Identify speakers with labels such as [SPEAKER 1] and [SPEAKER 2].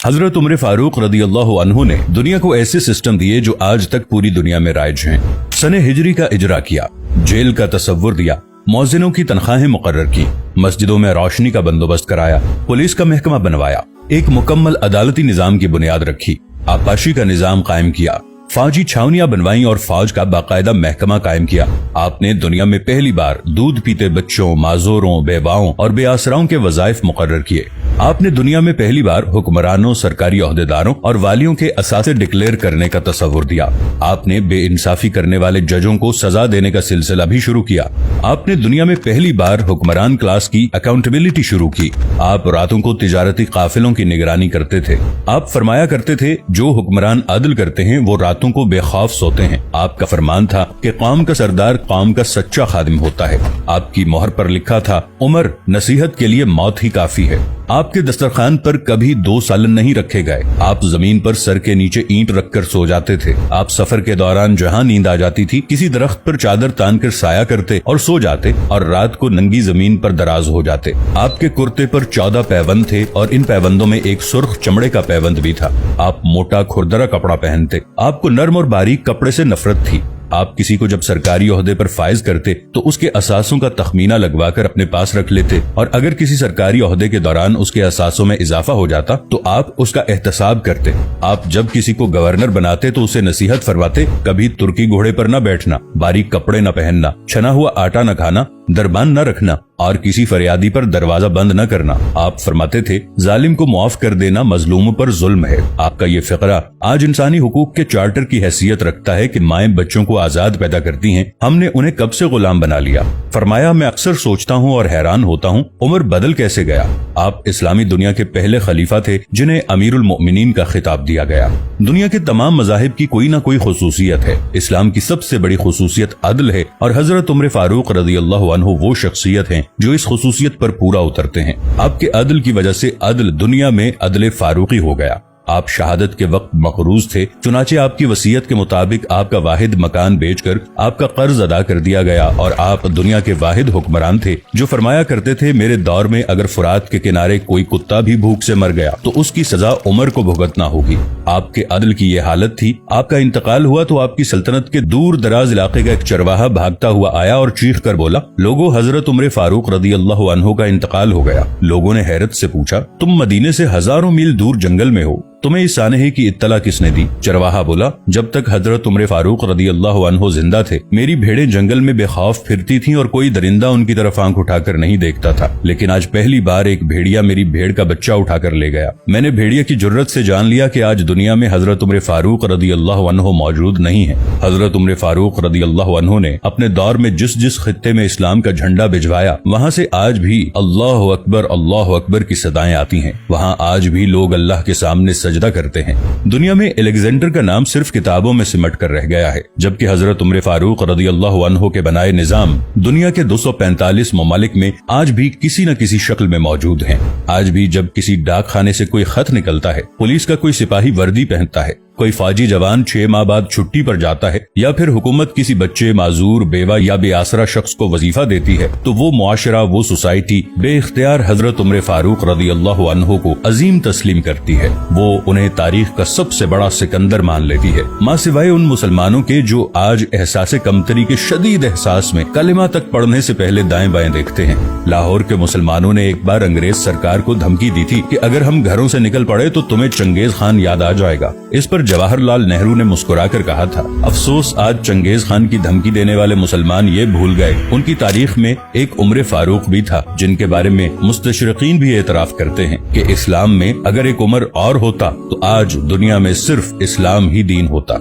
[SPEAKER 1] हजरत उमर फारूक रदियल्लाहु अन्हु ने दुनिया को ऐसे सिस्टम दिए जो आज तक पूरी दुनिया में राइज हैं। सने हिजरी का इजरा किया, जेल का तसव्वुर दिया, मौजिनों की तनख्वाहें मुकर्रर की, मस्जिदों में रोशनी का बंदोबस्त कराया, पुलिस का महकमा बनवाया, एक मुकम्मल अदालती निजाम की बुनियाद रखी, आपाशी का निजाम कायम किया, फौजी छावनियां बनवाई और फौज का बाकायदा महकमा कायम किया। आपने दुनिया में पहली बार दूध पीते बच्चों, माजूरों, बेवाओं और बेआसराओं के वज़ाइफ मुकर्रर किए। आपने दुनिया में पहली बार हुक्मरानों, सरकारी ओहदेदारों और वालियों के असासे डिक्लेयर करने का तसव्वुर दिया। आपने बेइंसाफी करने वाले जजों को सजा देने का सिलसिला भी शुरू किया। आपने दुनिया में पहली बार हुक्मरान क्लास की अकाउंटेबिलिटी शुरू की। आप रातों को तिजारती काफिलों की निगरानी करते थे। आप फरमाया करते थे, जो हुक्मरान अदल करते हैं वो रातों को बेखौफ सोते हैं। आपका फरमान था कि कौम का सरदार कौम का सच्चा खादिम होता है। आपकी मोहर पर लिखा था, उमर नसीहत के लिए मौत ही काफी है। आपके दस्तरखान पर कभी 2 सालन नहीं रखे गए। आप जमीन पर सर के नीचे ईंट रखकर सो जाते थे। आप सफर के दौरान जहां नींद आ जाती थी, किसी दरख्त पर चादर तान कर साया करते और सो जाते और रात को नंगी जमीन पर दराज हो जाते। आपके कुर्ते पर 14 पैबंद थे और इन पैबंदों में एक सुर्ख चमड़े का पैबंद भी था। आप मोटा खुरदरा कपड़ा पहनते। आपको नर्म और बारीक कपड़े से नफरत थी। आप किसी को जब सरकारी ओहदे पर फाइज करते तो उसके असासों का तखमीना लगवाकर अपने पास रख लेते और अगर किसी सरकारी ओहदे के दौरान उसके असासों में इजाफा हो जाता तो आप उसका एहतसाब करते। आप जब किसी को गवर्नर बनाते तो उसे नसीहत फरमाते, कभी तुर्की घोड़े पर न बैठना, बारीक कपड़े न पहनना, छना हुआ आटा न खाना, दरबान न रखना और किसी फरियादी पर दरवाजा बंद न करना। आप फरमाते थे, जालिम को मुआफ कर देना मजलूमों पर जुल्म है। आपका ये फिक्रा आज इंसानी हुकूक के चार्टर की हैसियत रखता है कि माएं बच्चों को आजाद पैदा करती हैं, हमने उन्हें कब से गुलाम बना लिया। फरमाया, मैं अक्सर सोचता हूँ और हैरान होता हूँ, उमर बदल कैसे गया। आप इस्लामी दुनिया के पहले खलीफा थे जिन्हें अमीरुल मोमिनीन का खिताब दिया गया। दुनिया के तमाम मज़ाहिब की कोई न कोई खुसूसियत है। इस्लाम की सबसे बड़ी खुसूसियत अदल है और हजरत उमर फारूक रदियल्लाहु अन्हु वो शख्सियत हैं जो इस खुसूसियत पर पूरा उतरते हैं। आपके अदल की वजह से अदल दुनिया में अदल फारूकी हो गया। आप शहादत के वक्त मकरूज थे, चुनाचे आपकी वसीयत के मुताबिक आपका वाहिद मकान बेचकर आपका कर्ज अदा कर दिया गया और आप दुनिया के वाहिद हुक्मरान थे जो फरमाया करते थे, मेरे दौर में अगर फुरात के किनारे कोई कुत्ता भी भूख से मर गया तो उसकी सजा उमर को भुगतना होगी। आपके अदल की ये हालत थी। आपका इंतकाल हुआ तो आपकी सल्तनत के दूर दराज इलाके का एक चरवाहा भागता हुआ आया और चीख कर बोला, लोगों, हजरत उमर फारूक रदियल्लाहु अन्हु का इंतकाल हो गया। लोगों ने हैरत से पूछा, तुम मदीने से हजारों मील दूर जंगल में हो, तुम्हें इस सानहे की इत्तला किसने दी। चरवाहा बोला, जब तक हजरत उमर फारूक रदियल्लाहु अन्हु जिंदा थे मेरी भेड़ें जंगल में बेखौफ फिरती थीं और कोई दरिंदा उनकी तरफ आंख उठाकर नहीं देखता था, लेकिन आज पहली बार एक भेड़िया मेरी भेड़ का बच्चा उठाकर ले गया। मैंने भेड़िया की जुर्रत से जान लिया कि आज दुनिया में हजरत उमर फारूक रदियल्लाहु अन्हु मौजूद नहीं है। हजरत उमर फारूक रदियल्लाहु अन्हु ने अपने दौर में जिस जिस खित्ते में इस्लाम का झंडा भिजवाया वहाँ से आज भी अल्लाहु अकबर की सदाएं आती हैं। वहाँ आज भी लोग अल्लाह के सामने सजदा करते हैं। दुनिया में अलेक्जेंडर का नाम सिर्फ किताबों में सिमट कर रह गया है, जबकि हजरत उमर फारूक रदियल्लाहु अन्हु के बनाए निजाम दुनिया के 245 ममालिक में आज भी किसी न किसी शक्ल में मौजूद हैं। आज भी जब किसी डाक खाने से कोई खत निकलता है, पुलिस का कोई सिपाही वर्दी पहनता है, कोई फौजी जवान 6 माह बाद छुट्टी पर जाता है या फिर हुकूमत किसी बच्चे, माजूर, बेवा या बेआसरा शख्स को वजीफा देती है तो वो मुआशरा, वो सोसाइटी बेइख्तियार हजरत उमर फारूक रदियल्लाहु अन्हु को अजीम तस्लीम करती है। वो उन्हें तारीख का सबसे बड़ा सिकंदर मान लेती है, माँ सिवाय उन मुसलमानों के जो आज एहसास कमतरी के शदीद एहसास में कलिमा तक पढ़ने से पहले दाएं बाएं देखते हैं। लाहौर के मुसलमानों ने एक बार अंग्रेज सरकार को धमकी दी थी कि अगर हम घरों से निकल पड़े तो तुम्हें चंगेज खान याद आ जाएगा। इस पर जवाहरलाल नेहरू ने मुस्कुराकर कहा था, अफसोस आज चंगेज खान की धमकी देने वाले मुसलमान ये भूल गए उनकी तारीख में एक उमर फारूक भी था, जिनके बारे में मुस्तशरिकीन भी एतराफ करते हैं कि इस्लाम में अगर एक उमर और होता तो आज दुनिया में सिर्फ इस्लाम ही दीन होता।